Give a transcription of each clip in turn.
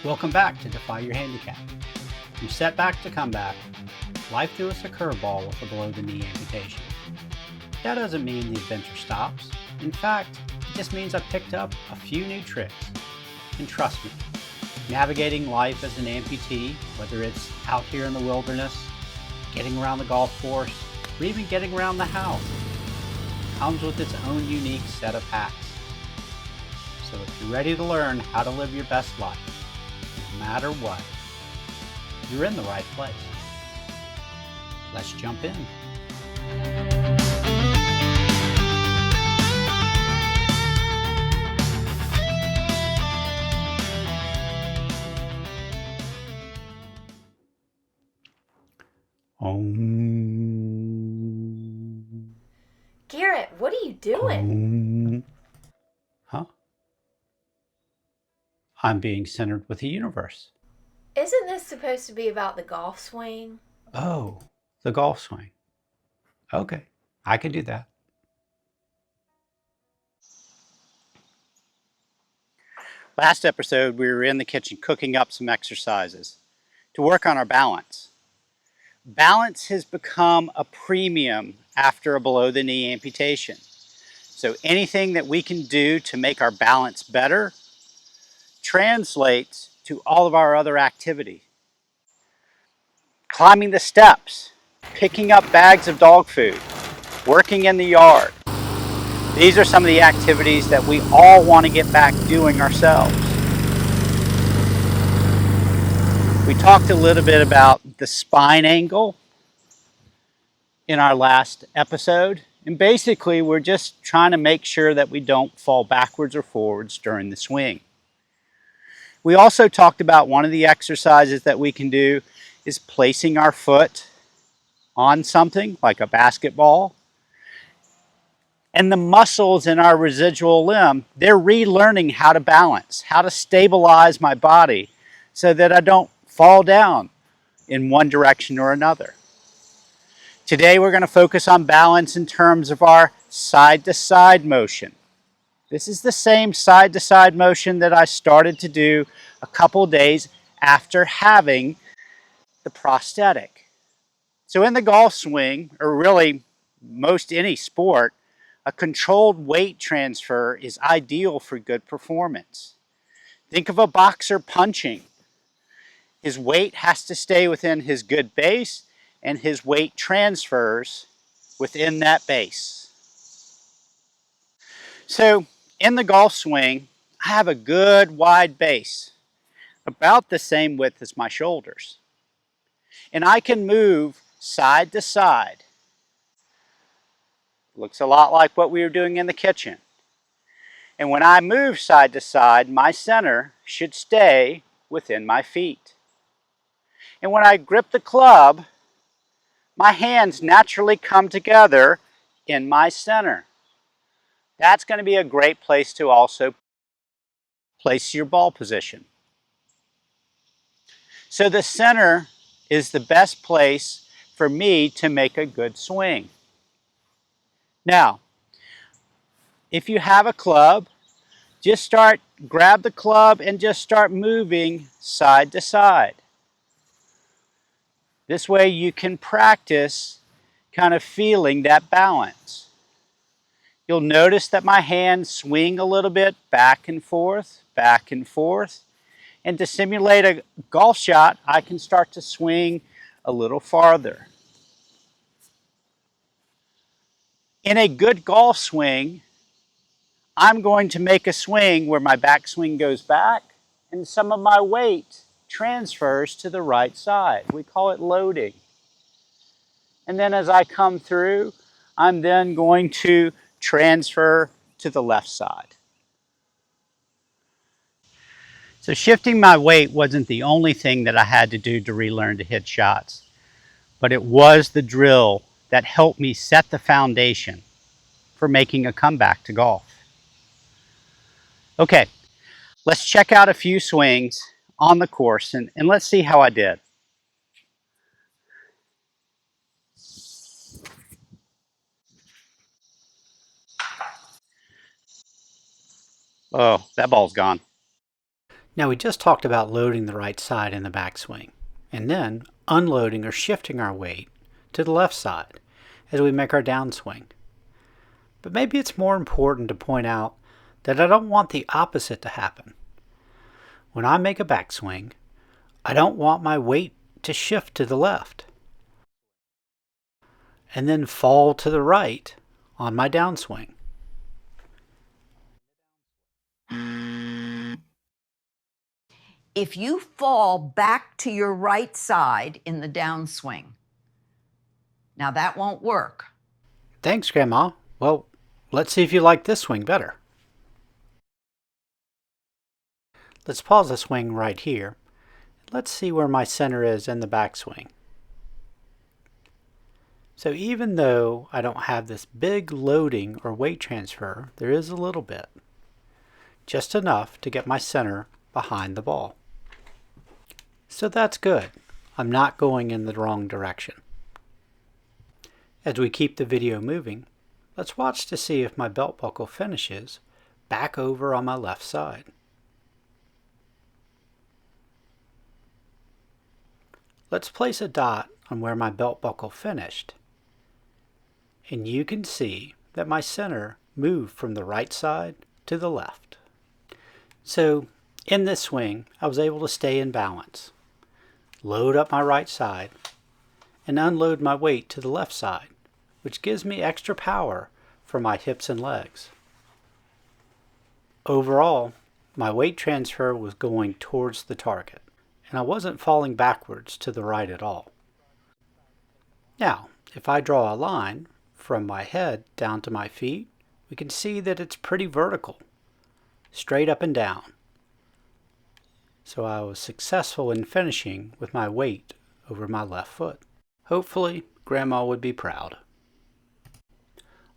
Welcome back to Defy Your Handicap. From setback to comeback, life threw us a curveball with a below-the-knee amputation. That doesn't mean the adventure stops. In fact, it just means I've picked up a few new tricks. And trust me, navigating life as an amputee, whether it's out here in the wilderness, getting around the golf course, or even getting around the house, comes with its own unique set of hacks. So if you're ready to learn how to live your best life, no matter what, you're in the right place. Let's jump in. Garrett, what are you doing? Huh? I'm being centered with the universe. Isn't this supposed to be about the golf swing? Oh, the golf swing. Okay, I can do that. Last episode, we were in the kitchen cooking up some exercises to work on our balance. Balance has become a premium after a below-the-knee amputation. So anything that we can do to make our balance better translates to all of our other activity. Climbing the steps, picking up bags of dog food, working in the yard. These are some of the activities that we all want to get back doing ourselves. We talked a little bit about the spine angle in our last episode. And basically, we're just trying to make sure that we don't fall backwards or forwards during the swing. We also talked about one of the exercises that we can do is placing our foot on something like a basketball. And the muscles in our residual limb, they're relearning how to balance, how to stabilize my body so that I don't fall down in one direction or another. Today we're going to focus on balance in terms of our side-to-side motion. This is the same side-to-side motion that I started to do a couple days after having the prosthetic. So in the golf swing, or really most any sport, a controlled weight transfer is ideal for good performance. Think of a boxer punching. His weight has to stay within his good base, and his weight transfers within that base. So in the golf swing, I have a good wide base, about the same width as my shoulders. And I can move side to side. Looks a lot like what we were doing in the kitchen. And when I move side to side, my center should stay within my feet. And when I grip the club, my hands naturally come together in my center. That's going to be a great place to also place your ball position. So the center is the best place for me to make a good swing. Now, if you have a club, just grab the club and just start moving side to side. This way you can practice kind of feeling that balance. You'll notice that my hands swing a little bit back and forth, back and forth. And to simulate a golf shot, I can start to swing a little farther. In a good golf swing, I'm going to make a swing where my backswing goes back and some of my weight transfers to the right side. We call it loading. And then as I come through, I'm then going to transfer to the left side. So shifting my weight wasn't the only thing that I had to do to relearn to hit shots, but it was the drill that helped me set the foundation for making a comeback to golf. Okay, let's check out a few swings on the course and let's see how I did. Oh, that ball's gone. Now we just talked about loading the right side in the backswing, and then unloading or shifting our weight to the left side as we make our downswing. But maybe it's more important to point out that I don't want the opposite to happen. When I make a backswing, I don't want my weight to shift to the left and then fall to the right on my downswing. If you fall back to your right side in the downswing, now that won't work. Thanks, Grandma. Well, let's see if you like this swing better. Let's pause the swing right here. Let's see where my center is in the backswing. So even though I don't have this big loading or weight transfer, there is a little bit. Just enough to get my center behind the ball. So that's good. I'm not going in the wrong direction. As we keep the video moving, let's watch to see if my belt buckle finishes back over on my left side. Let's place a dot on where my belt buckle finished, and you can see that my center moved from the right side to the left. So in this swing, I was able to stay in balance, load up my right side, and unload my weight to the left side, which gives me extra power for my hips and legs. Overall, my weight transfer was going towards the target, and I wasn't falling backwards to the right at all. Now, if I draw a line from my head down to my feet, we can see that it's pretty vertical, straight up and down. So I was successful in finishing with my weight over my left foot. Hopefully, Grandma would be proud.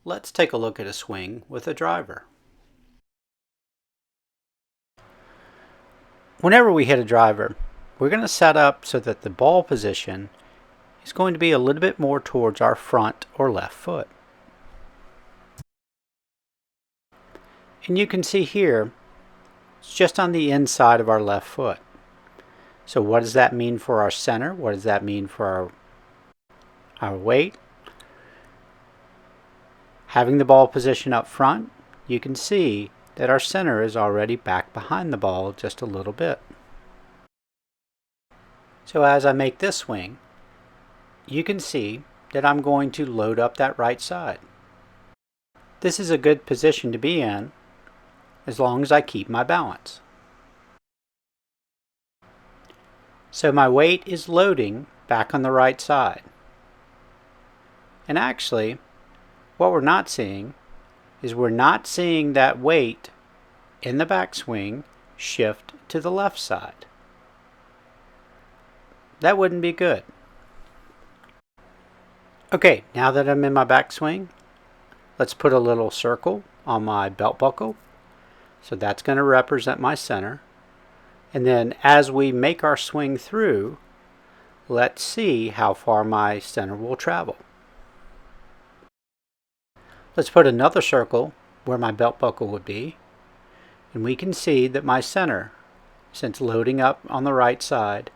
Let's take a look at a swing with a driver. Whenever we hit a driver, we're going to set up so that the ball position is going to be a little bit more towards our front or left foot. And you can see here, it's just on the inside of our left foot. So what does that mean for our center? What does that mean for our weight? Having the ball position up front, you can see that our center is already back behind the ball just a little bit. So as I make this swing, you can see that I'm going to load up that right side. This is a good position to be in as long as I keep my balance. So my weight is loading back on the right side. And actually, what we're not seeing is we're not seeing that weight in the backswing shift to the left side. That wouldn't be good. Okay, now that I'm in my backswing, let's put a little circle on my belt buckle. So that's going to represent my center. And then as we make our swing through, let's see how far my center will travel. Let's put another circle where my belt buckle would be. And we can see that my center, since loading up on the right side,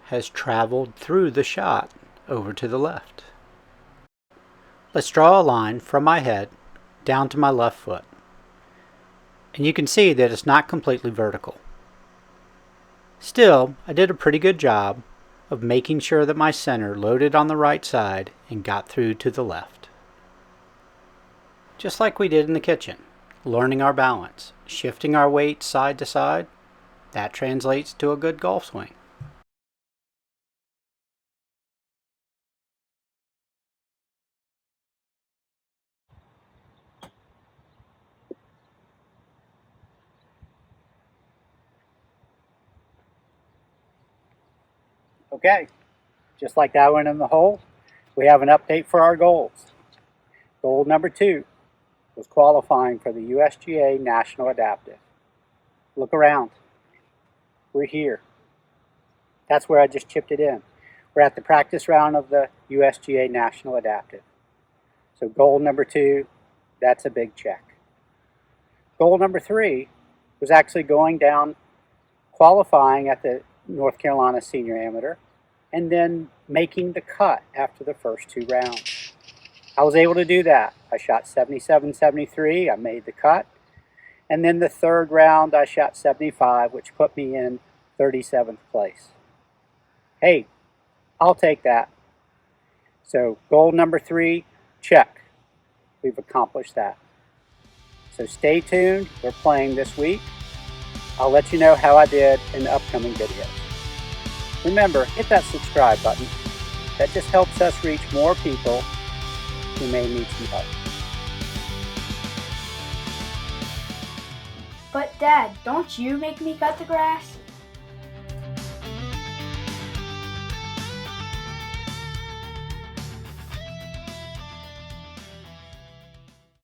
has traveled through the shot over to the left. Let's draw a line from my head down to my left foot. And you can see that it's not completely vertical. Still, I did a pretty good job of making sure that my center loaded on the right side and got through to the left. Just like we did in the kitchen, learning our balance, shifting our weight side to side, that translates to a good golf swing. Okay, just like that one in the hole, we have an update for our goals. Goal number 2 was qualifying for the USGA National Adaptive. Look around. We're here. That's where I just chipped it in. We're at the practice round of the USGA National Adaptive. So goal number 2, that's a big check. Goal number 3 was actually going down qualifying at the North Carolina Senior Amateur, and then making the cut after the first 2 rounds. I was able to do that. I shot 77-73, I made the cut, and then the 3rd round I shot 75, which put me in 37th place. Hey, I'll take that. So goal number 3, check. We've accomplished that. So stay tuned, we're playing this week. I'll let you know how I did in the upcoming videos. Remember, hit that subscribe button. That just helps us reach more people who may need some help. But Dad, don't you make me cut the grass?